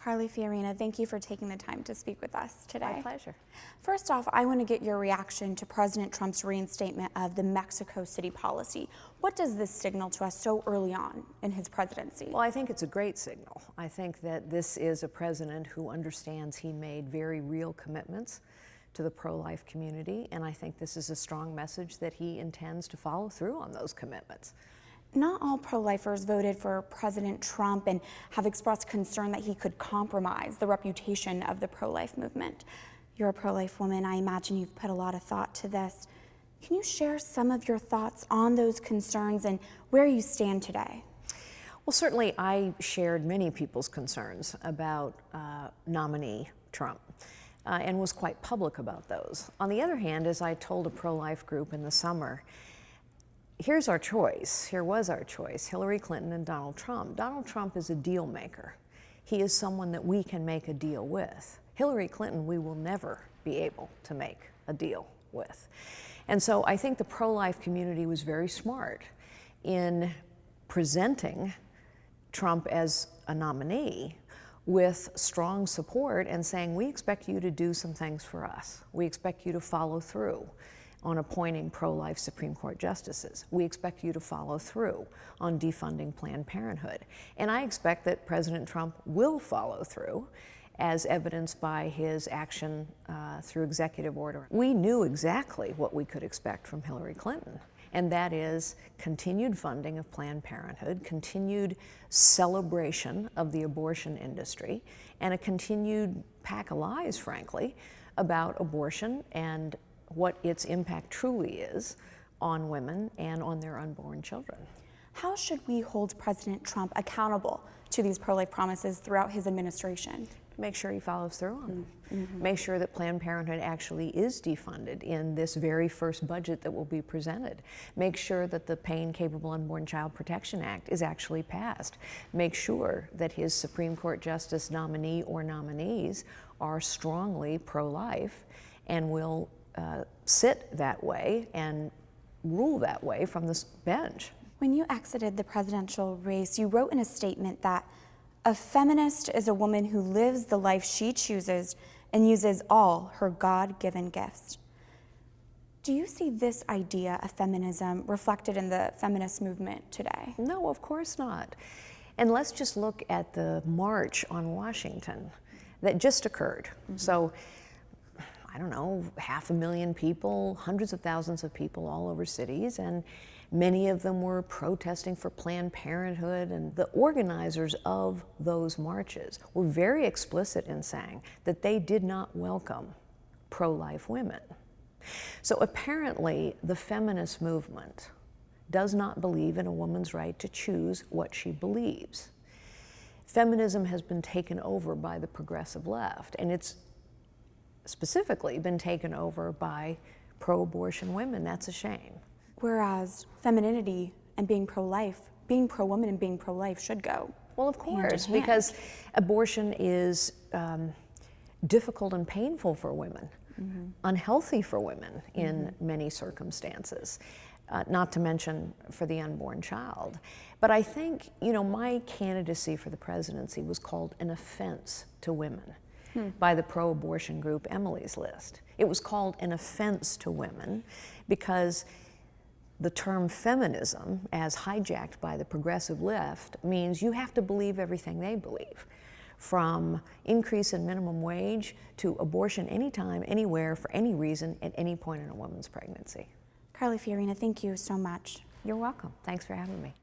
Carly Fiorina, thank you for taking the time to speak with us today. My pleasure. First off, I want to get your reaction to President Trump's reinstatement of the Mexico City policy. What does this signal to us so early on in his presidency? Well, I think it's a great signal. I think that this is a president who understands he made very real commitments to the pro-life community, and I think this is a strong message that he intends to follow through on those commitments. Not all pro-lifers voted for President Trump and have expressed concern that he could compromise the reputation of the pro-life movement. You're a pro-life woman. I imagine you've put a lot of thought to this. Can you share some of your thoughts on those concerns and where you stand today? Well, certainly I shared many people's concerns about nominee Trump and was quite public about those. On the other hand, as I told a pro-life group in the summer, here's our choice. Here was our choice, Hillary Clinton and Donald Trump. Donald Trump is a deal maker. He is someone that we can make a deal with. Hillary Clinton, we will never be able to make a deal with. And so I think the pro-life community was very smart in presenting Trump as a nominee with strong support and saying, we expect you to do some things for us. We expect you to follow through on appointing pro-life Supreme Court justices. We expect you to follow through on defunding Planned Parenthood. And I expect that President Trump will follow through, as evidenced by his action through executive order. We knew exactly what we could expect from Hillary Clinton, and that is continued funding of Planned Parenthood, continued celebration of the abortion industry, and a continued pack of lies, frankly, about abortion and what its impact truly is on women and on their unborn children. How should we hold President Trump accountable to these pro-life promises throughout his administration? Make sure he follows through on them. Make sure that Planned Parenthood actually is defunded in this very first budget that will be presented. Make sure that the Pain Capable Unborn Child Protection Act is actually passed. Make sure that his Supreme Court Justice nominee or nominees are strongly pro-life and will sit that way and rule that way from this bench. When you exited the presidential race, you wrote in a statement that a feminist is a woman who lives the life she chooses and uses all her God-given gifts. Do you see this idea of feminism reflected in the feminist movement today? No, of course not. And let's just look at the march on Washington that just occurred. So, I don't know, 500,000 people, hundreds of thousands of people all over cities, and many of them were protesting for Planned Parenthood, and the organizers of those marches were very explicit in saying that they did not welcome pro-life women. So apparently the feminist movement does not believe in a woman's right to choose what she believes. Feminism has been taken over by the progressive left, and it's specifically been taken over by pro-abortion women. That's a shame. Whereas femininity and being pro-life, being pro-woman and being pro-life should go well, of course, hand in hand. Because abortion is difficult and painful for women, unhealthy for women in many circumstances, not to mention for the unborn child. But I think, you know, my candidacy for the presidency was called an offense to women by the pro-abortion group Emily's List. It was called an offense to women because the term feminism, as hijacked by the progressive left, means you have to believe everything they believe, from increase in minimum wage to abortion anytime, anywhere, for any reason, at any point in a woman's pregnancy. Carly Fiorina, thank you so much. You're welcome. Thanks for having me.